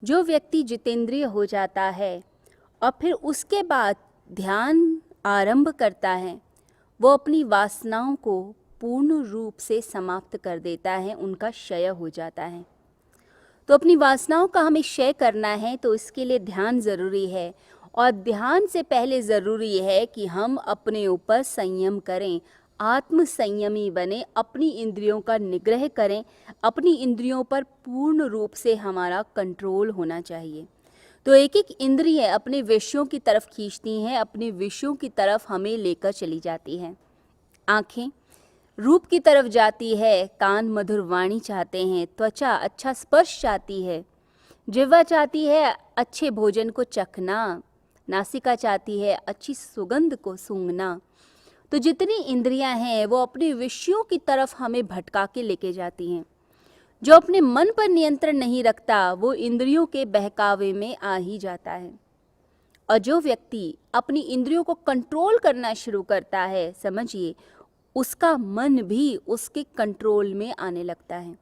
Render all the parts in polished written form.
जो व्यक्ति जितेंद्रिय हो जाता है और फिर उसके बाद ध्यान आरंभ करता है, वो अपनी वासनाओं को पूर्ण रूप से समाप्त कर देता है, उनका क्षय हो जाता है। तो अपनी वासनाओं का हमें क्षय करना है तो इसके लिए ध्यान ज़रूरी है, और ध्यान से पहले ज़रूरी है कि हम अपने ऊपर संयम करें, आत्म संयमी बने, अपनी इंद्रियों का निग्रह करें। अपनी इंद्रियों पर पूर्ण रूप से हमारा कंट्रोल होना चाहिए। तो एक एक इंद्रिय अपने विषयों की तरफ खींचती हैं, अपने विषयों की तरफ हमें लेकर चली जाती हैं। आँखें रूप की तरफ जाती है, कान मधुर वाणी चाहते हैं, त्वचा अच्छा स्पर्श चाहती है, जिह्वा चाहती है अच्छे भोजन को चखना, नासिका चाहती है अच्छी सुगंध को सूंघना। तो जितनी इंद्रियां हैं वो अपने विषयों की तरफ हमें भटका के लेके जाती हैं। जो अपने मन पर नियंत्रण नहीं रखता वो इंद्रियों के बहकावे में आ ही जाता है। और जो व्यक्ति अपनी इंद्रियों को कंट्रोल करना शुरू करता है, समझिए उसका मन भी उसके कंट्रोल में आने लगता है।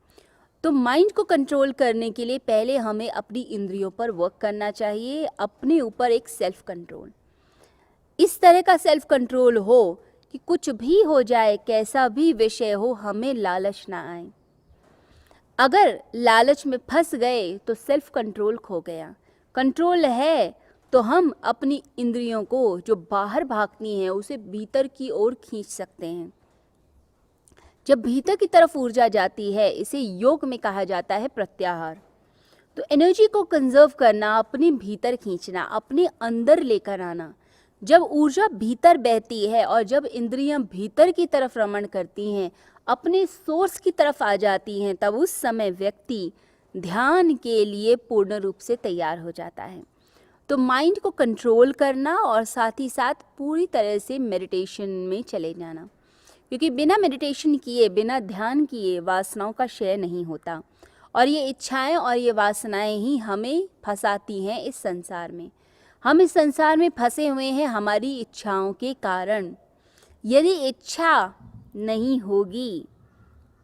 तो माइंड को कंट्रोल करने के लिए पहले हमें अपनी इंद्रियों पर वर्क करना चाहिए, अपने ऊपर एक सेल्फ कंट्रोल। इस तरह का सेल्फ कंट्रोल हो कि कुछ भी हो जाए, कैसा भी विषय हो, हमें लालच ना आए। अगर लालच में फंस गए तो सेल्फ कंट्रोल खो गया। कंट्रोल है तो हम अपनी इंद्रियों को जो बाहर भागती हैं उसे भीतर की ओर खींच सकते हैं। जब भीतर की तरफ ऊर्जा जाती है, इसे योग में कहा जाता है प्रत्याहार। तो एनर्जी को कंजर्व करना, अपने भीतर खींचना, अपने अंदर लेकर आना। जब ऊर्जा भीतर बहती है और जब इंद्रियां भीतर की तरफ रमण करती हैं, अपने सोर्स की तरफ आ जाती हैं, तब उस समय व्यक्ति ध्यान के लिए पूर्ण रूप से तैयार हो जाता है। तो माइंड को कंट्रोल करना और साथ ही साथ पूरी तरह से मेडिटेशन में चले जाना, क्योंकि बिना मेडिटेशन किए, बिना ध्यान किए वासनाओं का क्षय नहीं होता। और ये इच्छाएं और ये वासनाएं ही हमें फंसाती हैं इस संसार में। हम इस संसार में फंसे हुए हैं हमारी इच्छाओं के कारण। यदि इच्छा नहीं होगी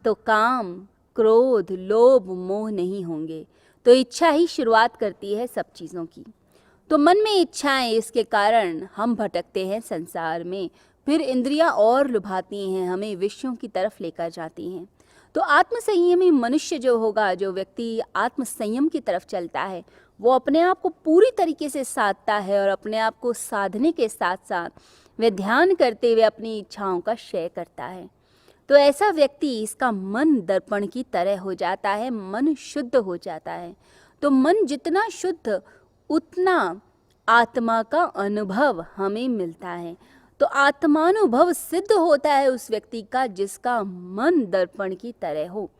तो काम, क्रोध, लोभ, मोह नहीं होंगे। तो इच्छा ही शुरुआत करती है सब चीज़ों की। तो मन में इच्छाएं, इसके कारण हम भटकते हैं संसार में। फिर इंद्रियां और लुभाती हैं, हमें विषयों की तरफ लेकर जाती हैं। तो आत्मसंयमी मनुष्य जो होगा, जो व्यक्ति आत्मसंयम की तरफ चलता है, वो अपने आप को पूरी तरीके से साधता है, और अपने आप को साधने के साथ साथ वह ध्यान करते हुए अपनी इच्छाओं का क्षय करता है। तो ऐसा व्यक्ति, इसका मन दर्पण की तरह हो जाता है, मन शुद्ध हो जाता है। तो मन जितना शुद्ध उतना आत्मा का अनुभव हमें मिलता है। तो आत्मानुभव सिद्ध होता है उस व्यक्ति का जिसका मन दर्पण की तरह हो।